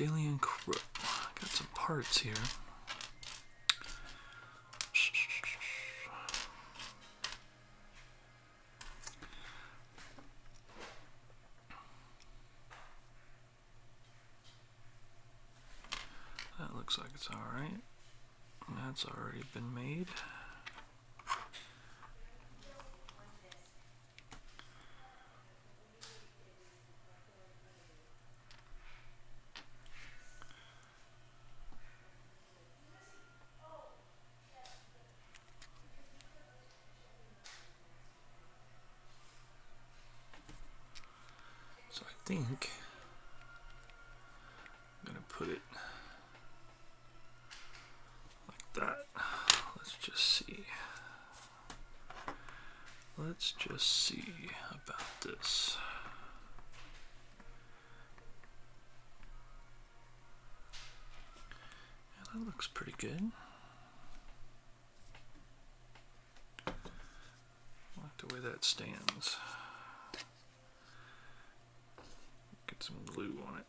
Dalian Crow. Got some parts here. That looks like it's alright. That's already been made. So I think I'm going to put it like that. Let's just see. Let's just see about this. Yeah, that looks pretty good. I like the way that stands. Get some glue on it.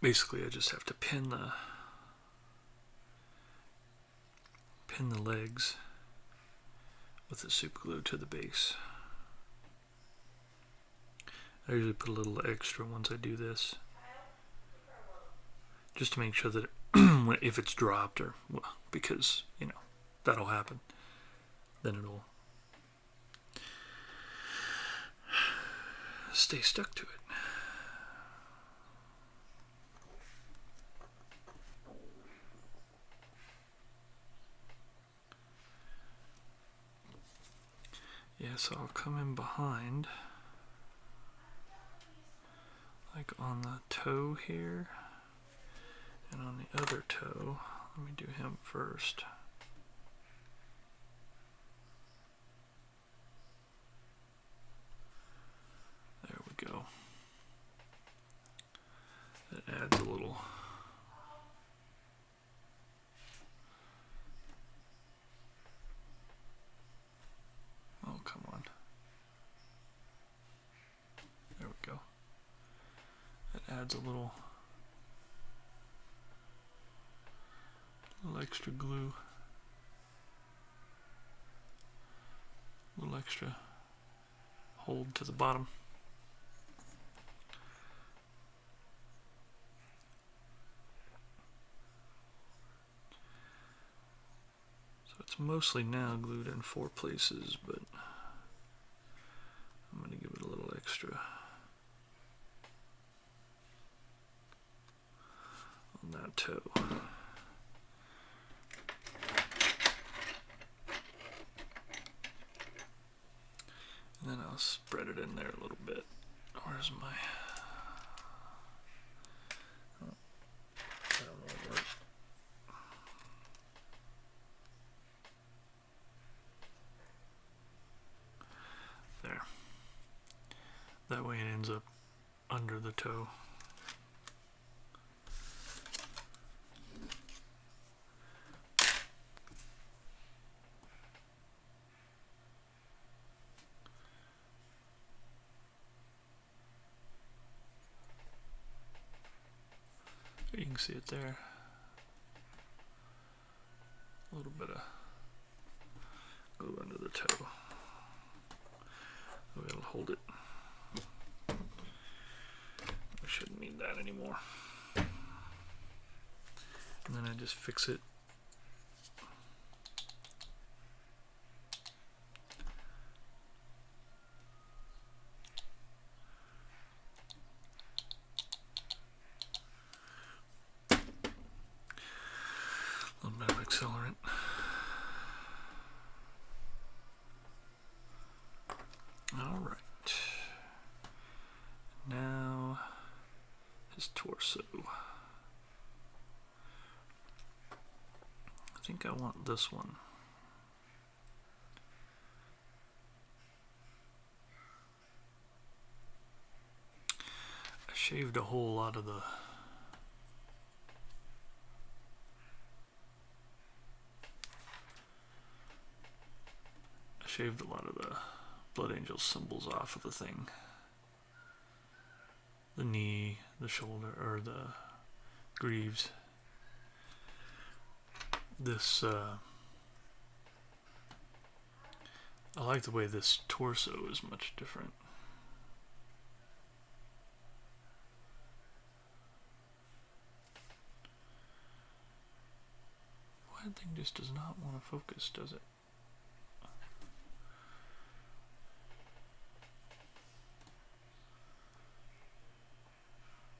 Basically, I just have to pin the legs with the super glue to the base. I usually put a little extra once I do this, just to make sure that if it's dropped, or well, because you know that'll happen, then it'll stay stuck to it. Yeah, so I'll come in behind, like on the toe here, and on the other toe. Let me do him first. There we go. That adds a little. Oh, come on. There we go. That adds a little extra glue. A little extra hold to the bottom. So it's mostly now glued in 4 places, but I'm going to give it a little extra on that toe. And then I'll spread it in there a little bit. Where's my... Oh, that won't work. There. That way it ends up under the toe. You can see it there. A little bit of glue under the toe. It'll hold it. We shouldn't need that anymore. And then I just fix it. A little bit of accelerant. All right. Now torso. I think I want this one. I shaved a whole lot of the Blood Angel symbols off of the thing. The knee, the shoulder, or the greaves. This, I like the way this torso is much different. Why that thing just does not want to focus, does it?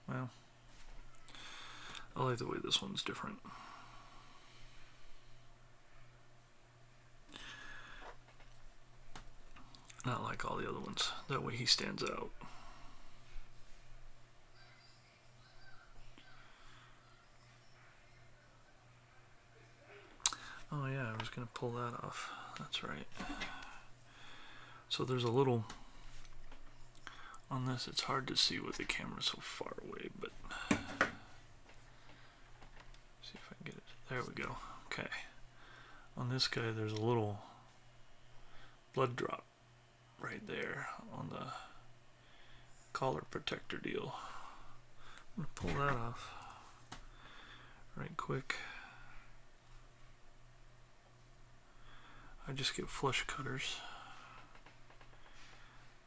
Well, I like the way this one's different. Not like all the other ones. That way he stands out. Oh yeah, I was going to pull that off. That's right. So there's a little... On this, it's hard to see with the camera so far away, but... See if I can get it. There we go. Okay. On this guy, there's a little blood drop right there on the collar protector deal. I'm going to pull that off right quick. I just get flush cutters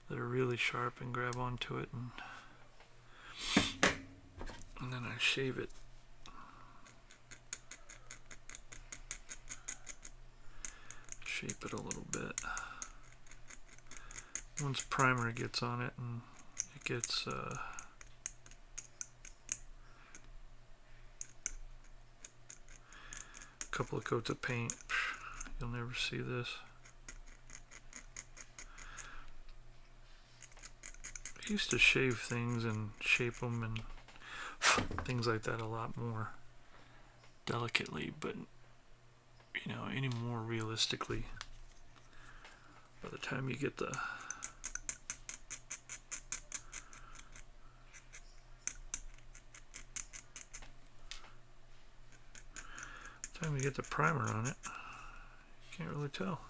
that are really sharp and grab onto it, and then I shave it. Shape it a little bit. Once primer gets on it and it gets a couple of coats of paint, you'll never see this. I used to shave things and shape them and things like that a lot more delicately, but you know, any more realistically, by the time you get the primer on it, you can't really tell.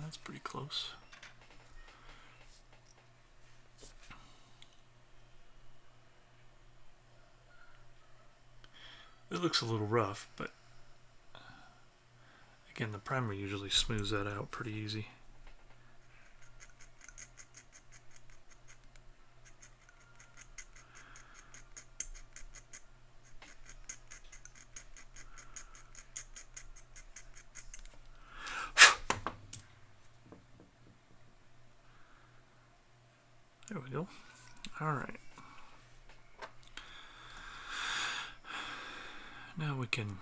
That's pretty close. It looks a little rough, but again, the primer usually smooths that out pretty easy. There we go. All right. Now we can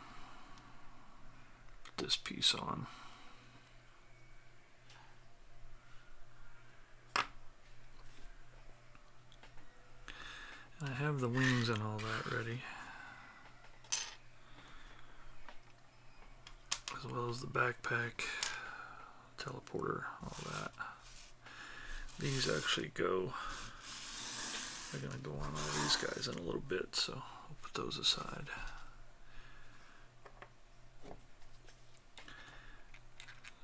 put this piece on. And I have the wings and all that ready, as well as the backpack, teleporter, all that. These actually go, they're going to go on all these guys in a little bit, so I'll put those aside.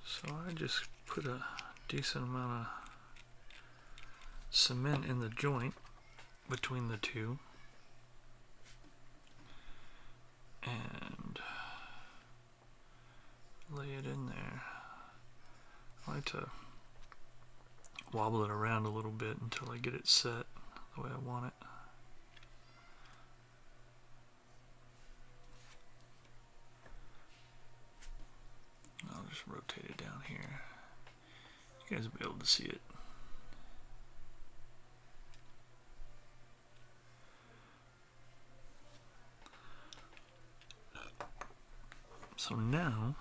So I just put a decent amount of cement in the joint between the two, and lay it in there. I like to wobble it around a little bit until I get it set the way I want it. I'll just rotate it down here. You guys will be able to see it. So now,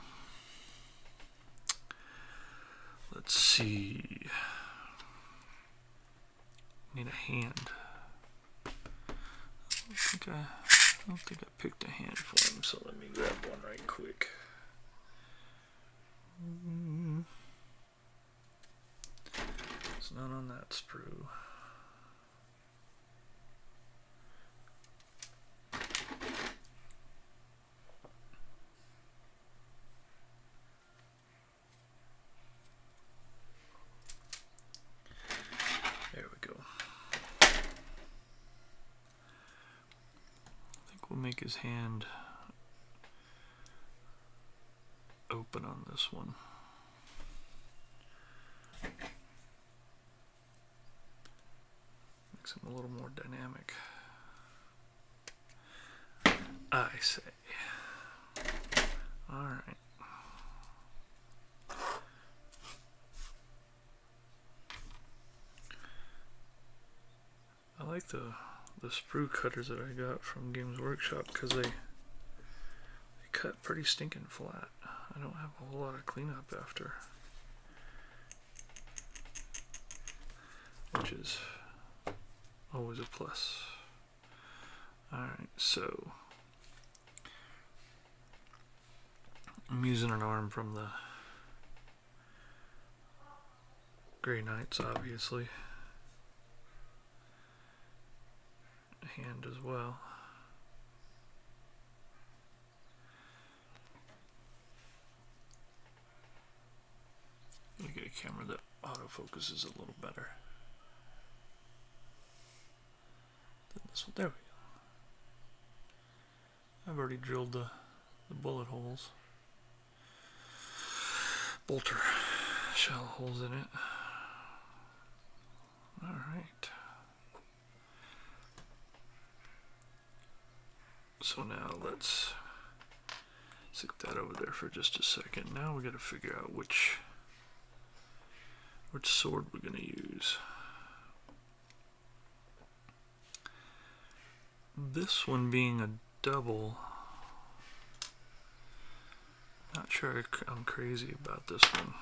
let's see. need a hand. I don't think I picked a hand for him, so let me grab one right quick. It's not on that sprue. There we go. I think we'll make his hand open on this one. Makes him a little more dynamic, I say. Alright. I like the sprue cutters that I got from Games Workshop because they cut pretty stinking flat. I don't have a whole lot of cleanup after, which is always a plus. Alright, so I'm using an arm from the Grey Knights, obviously. A hand as well. Let me get a camera that autofocuses a little better than this one. There we go. I've already drilled the bullet holes. Bolter shell holes in it. Alright. So now let's stick that over there for just a second. Now we got to figure out which sword we're going to use. This one being a double, not sure I'm crazy about this one.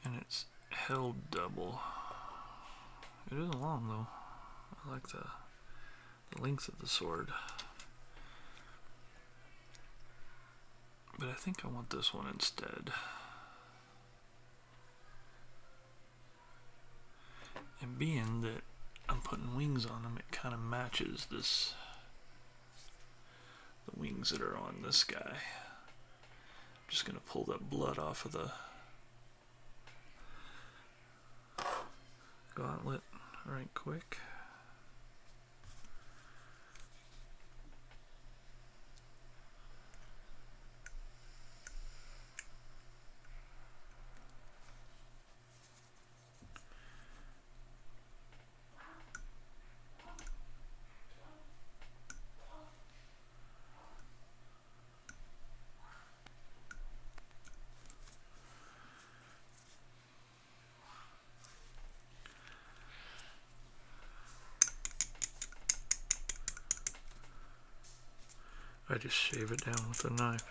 And it's held double. It isn't long though. I like the length of the sword. But I think I want this one instead. And being that I'm putting wings on them, it kind of matches the wings that are on this guy. I'm just going to pull that blood off of the gauntlet right quick. I just shave it down with a knife.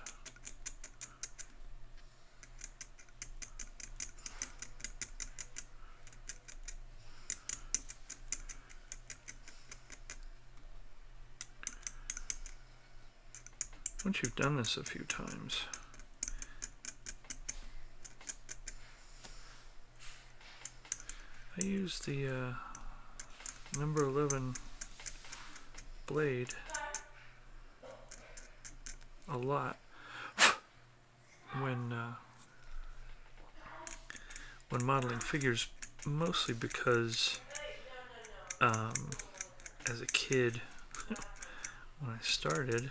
Once you've done this a few times, I use the number 11 blade a lot when modeling figures, mostly because as a kid when I started,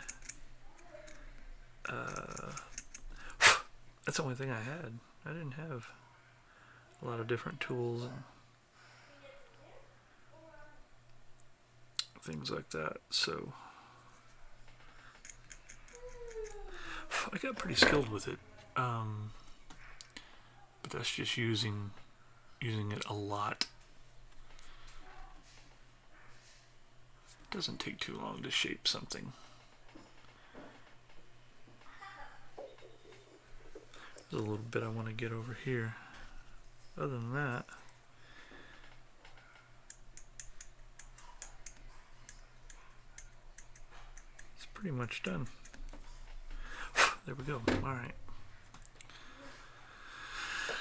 that's the only thing I had. I didn't have a lot of different tools and things like that, so I got pretty skilled with it, but that's just using it a lot. It doesn't take too long to shape something. There's a little bit I want to get over here. Other than that, it's pretty much done. There we go. Alright.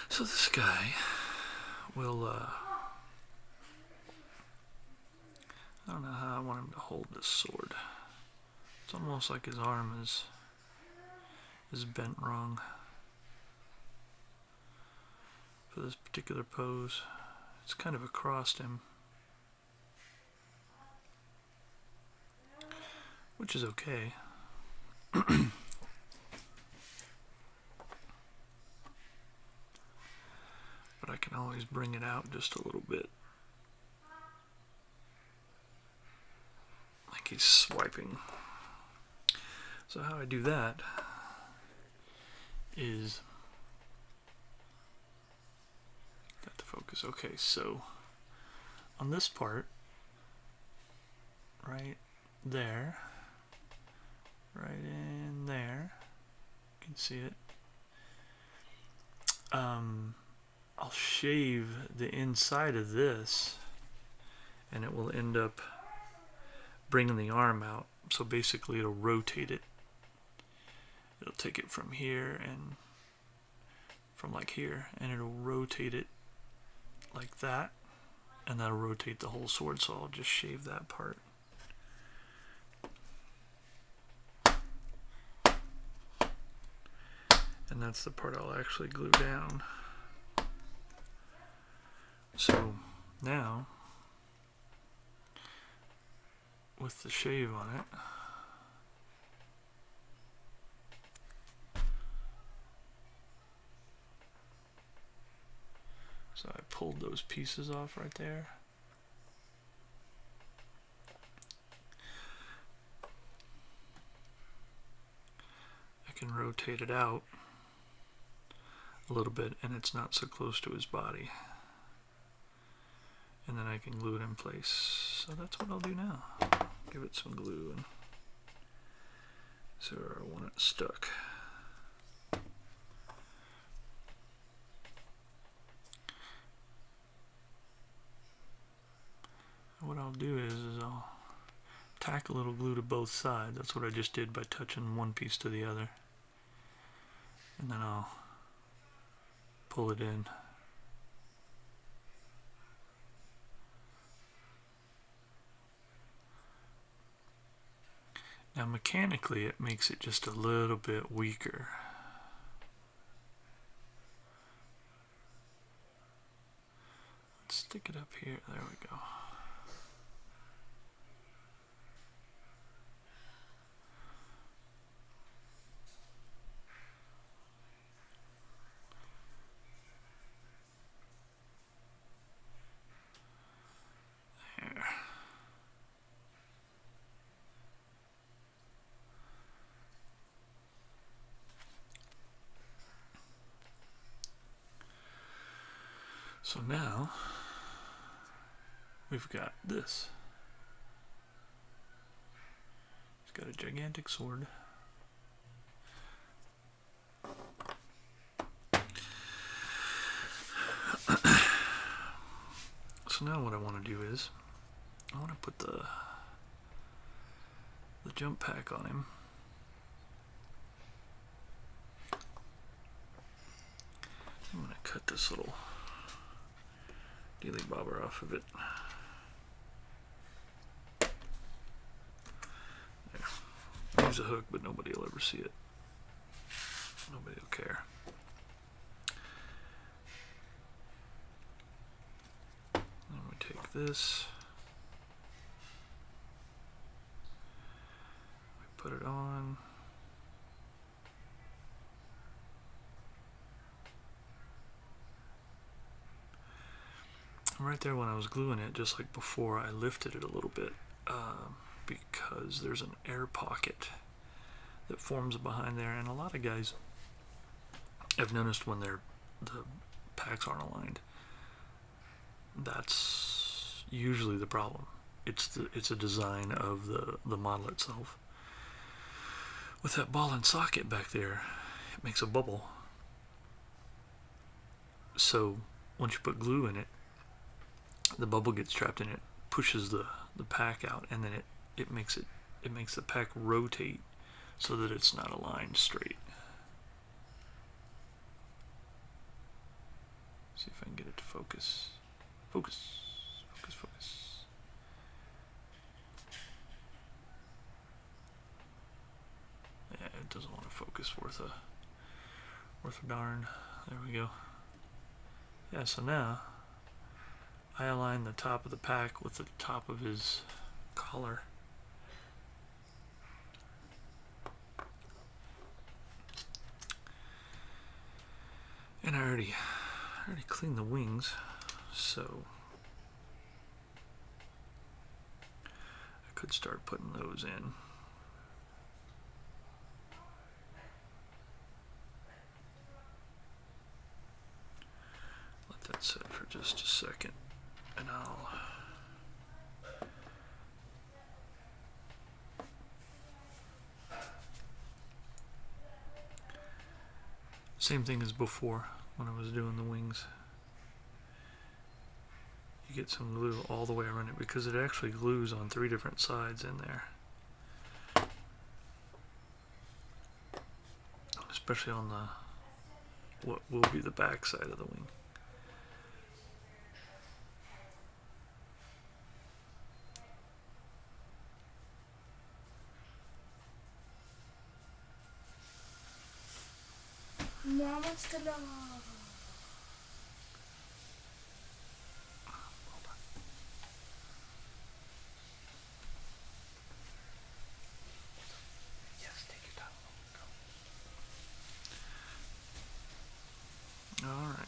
So this guy will, I don't know how I want him to hold this sword. It's almost like his arm is bent wrong for this particular pose. It's kind of across him, which is okay. But I can always bring it out just a little bit. Like he's swiping. So how I do that is, got to focus. Okay, so on this part, right there, right in there, you can see it. I'll shave the inside of this, and it will end up bringing the arm out. So basically it'll rotate it. It'll take it from here and from like here, and it'll rotate it like that, and that'll rotate the whole sword. So I'll just shave that part. And that's the part I'll actually glue down. So now, with the shave on it, so I pulled those pieces off right there. I can rotate it out a little bit, and it's not so close to his body. And then I can glue it in place. So that's what I'll do now. Give it some glue and see where I want it stuck. What I'll do is I'll tack a little glue to both sides. That's what I just did by touching one piece to the other. And then I'll pull it in. Now mechanically it makes it just a little bit weaker. Let's stick it up here. There we go. There. So now we've got this. It's got a gigantic sword. So now what I want to do is I want to put the jump pack on him. I'm going to cut this little dealy bobber off of it. There. Use a hook, but nobody will ever see it. Nobody will care. Then we take this. We put it on. Right there when I was gluing it, just like before, I lifted it a little bit because there's an air pocket that forms behind there, and a lot of guys, I've noticed when the packs aren't aligned, that's usually the problem. It's a design of the model itself. With that ball and socket back there, it makes a bubble, So once you put glue in it, the bubble gets trapped in it, pushes the pack out, and then it makes the pack rotate so that it's not aligned straight. See if I can get it to focus. Focus. Focus, focus. Yeah, it doesn't want to focus worth a darn. There we go. Yeah, so now I align the top of the pack with the top of his collar. And I already cleaned the wings, so I could start putting those in. Let that sit for just a second, and I'll same thing as before when I was doing the wings. You get some glue all the way around it because it actually glues on 3 different sides in there. Especially on what will be the back side of the wing. Mama's gonna. Yes, take your time. Go. All right.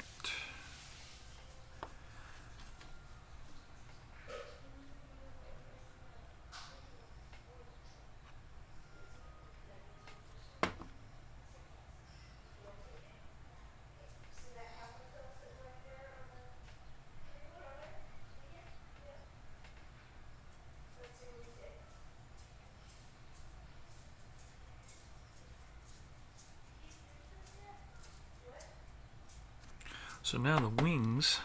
So now the wings,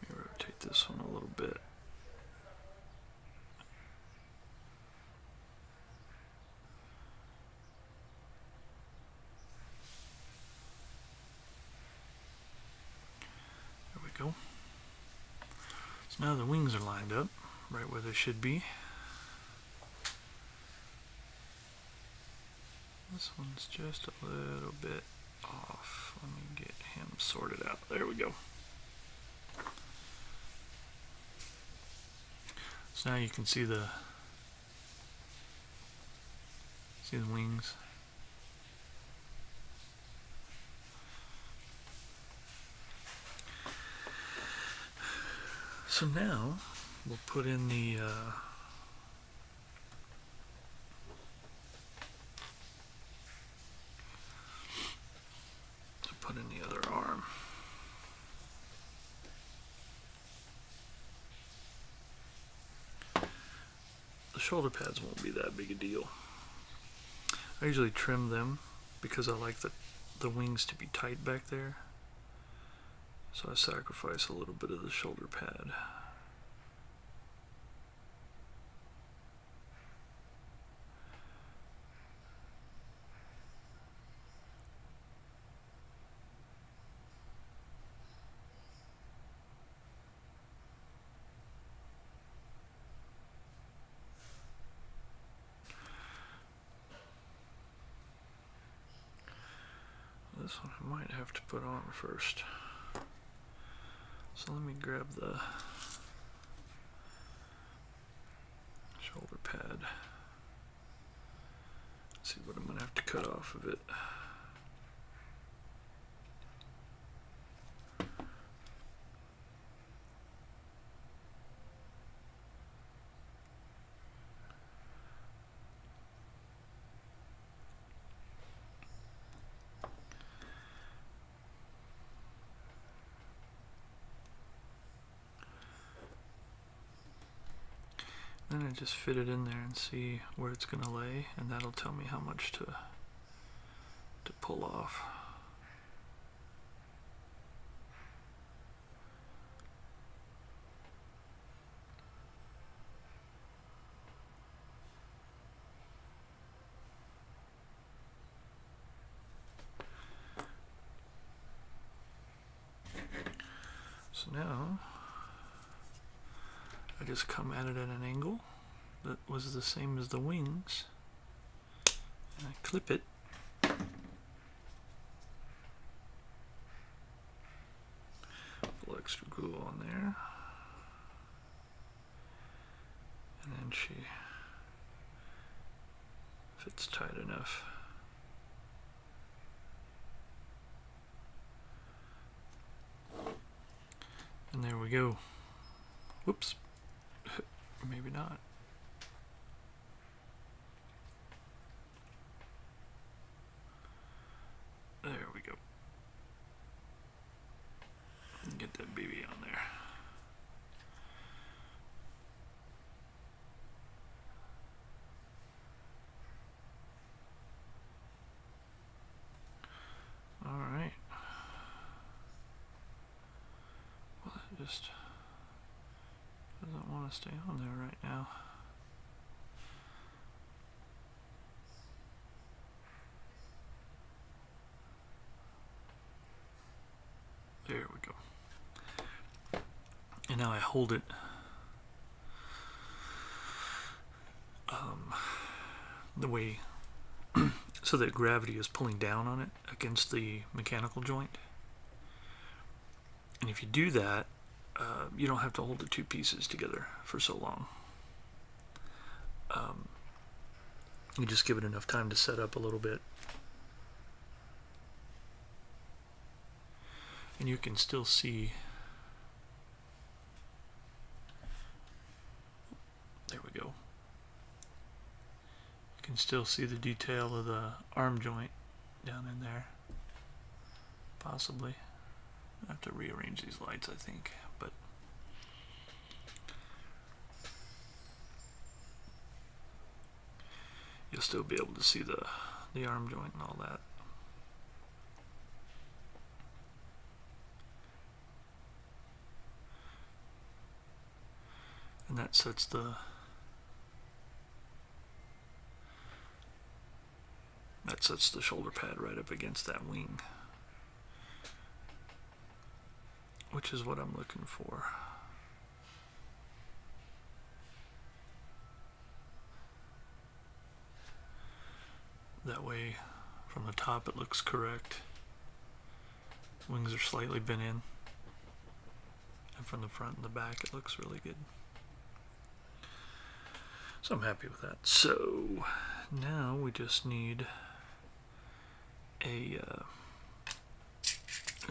let me rotate this one a little bit. There we go. So now the wings are lined up right where they should be. This one's just a little bit off. Let me get him sorted out. There we go. So now you can see the wings. So now we'll put in the other arm. The shoulder pads won't be that big a deal. I usually trim them because I like the wings to be tight back there. So I sacrifice a little bit of the shoulder pad. This one I might have to put on first. So let me grab the shoulder pad. See what I'm going to have to cut off of it. Then I just fit it in there and see where it's going to lay, and that'll tell me how much to pull off. So now I just come at it at an angle that was the same as the wings, and I clip it. Pull extra glue on there, and then she fits tight enough. And there we go. Whoops. Maybe not. There we go. Get that baby on there. All right. Well, it just doesn't want to stay on there right now. There we go. And now I hold it the way so that gravity is pulling down on it against the mechanical joint. And if you do that, you don't have to hold the two pieces together for so long. You just give it enough time to set up a little bit. And you can still see, there we go. You can still see the detail of the arm joint down in there. Possibly. I have to rearrange these lights, I think, but you'll still be able to see the arm joint and all that. And that sets the shoulder pad right up against that wing, which is what I'm looking for. That way, from the top it looks correct. Wings are slightly bent in, and from the front and the back it looks really good. So I'm happy with that. So now we just need I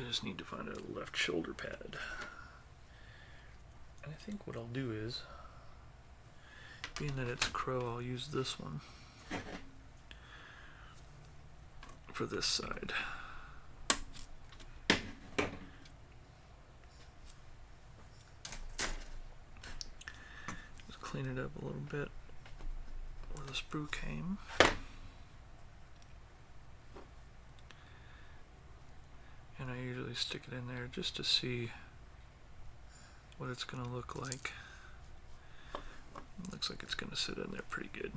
just need to find a left shoulder pad. And I think what I'll do is, being that it's crow, I'll use this one for this side. Just clean it up a little bit where the sprue came. And I usually stick it in there just to see what it's going to look like. It looks like it's going to sit in there pretty good.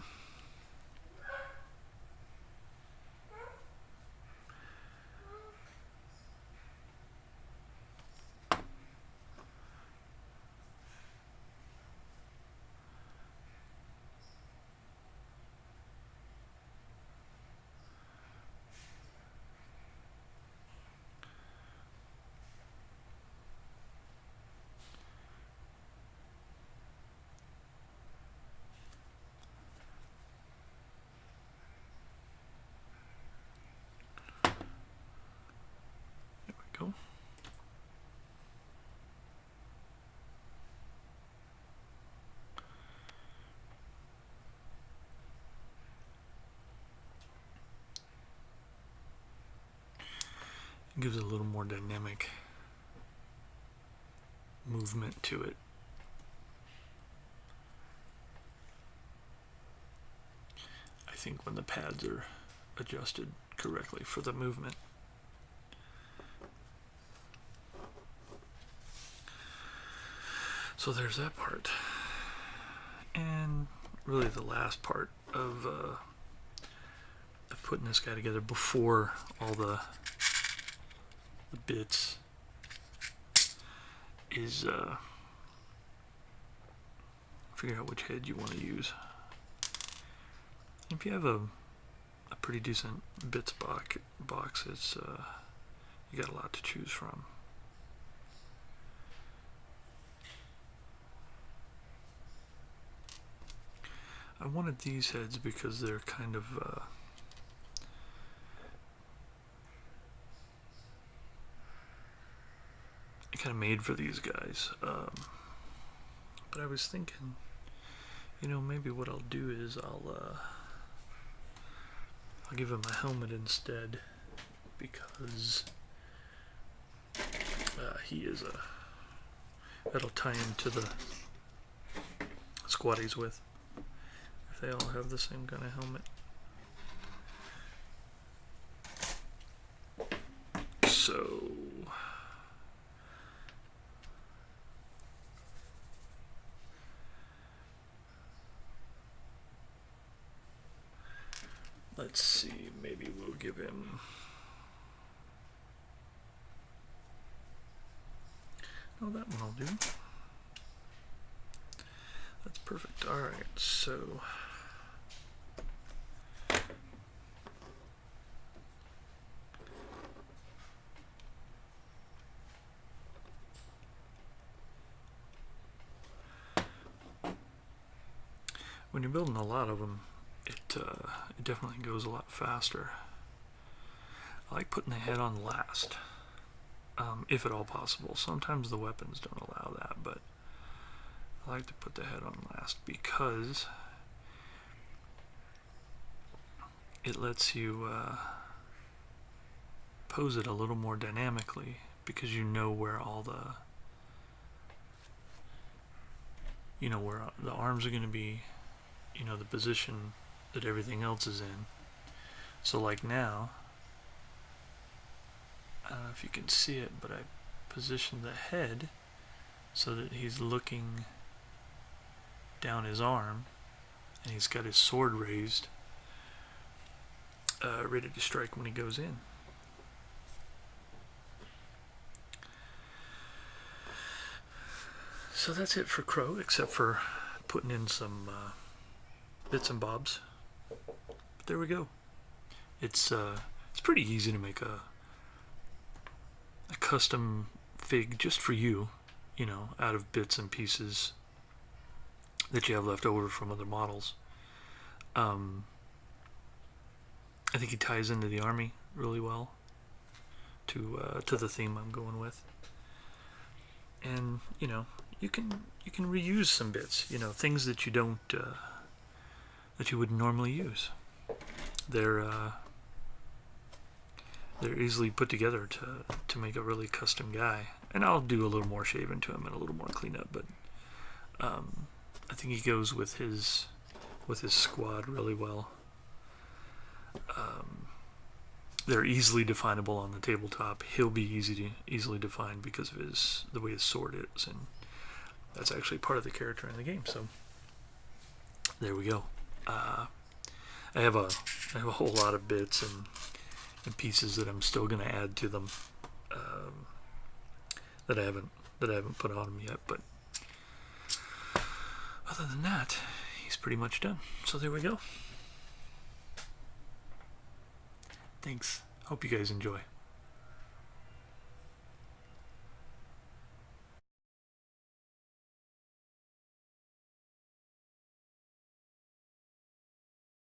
Go. It gives it a little more dynamic movement to it. think, when the pads are adjusted correctly for the movement. So there's that part. And really the last part of putting this guy together before all the bits is figure out which head you want to use. If you have a pretty decent bits box, it's you got a lot to choose from. I wanted these heads because they're kind of made for these guys. But I was thinking, you know, maybe what I'll do is I'll give him a helmet instead, because he is that'll tie into the squad he's with. If they all have the same kind of helmet. So let's see, maybe we'll give him, oh, that one will do. That's perfect. Alright, so when you're building a lot of them, it definitely goes a lot faster. I like putting the head on last, if at all possible. Sometimes the weapons don't allow that, but I like to put the head on last because it lets you pose it a little more dynamically, because you know where all the, you know, where the arms are going to be, you know, the position that everything else is in. So like now, I don't know if you can see it, but I positioned the head so that he's looking down his arm, and he's got his sword raised, ready to strike when he goes in. So that's it for Crow, except for putting in some bits and bobs. But there we go. It's pretty easy to make a custom fig just for you, you know, out of bits and pieces that you have left over from other models. I think he ties into the army really well to the theme I'm going with. And you know, you can reuse some bits, you know, things that you don't that you wouldn't normally use. They're easily put together to make a really custom guy. And I'll do a little more shaving to him and a little more cleanup, but I think he goes with his squad really well. They're easily definable on the tabletop. He'll be easily defined because of the way his sword is, and that's actually part of the character in the game. So there we go. I have a whole lot of bits and pieces that I'm still going to add to them, that I haven't put on him yet. But other than that, he's pretty much done. So there we go. Thanks. Hope you guys enjoy.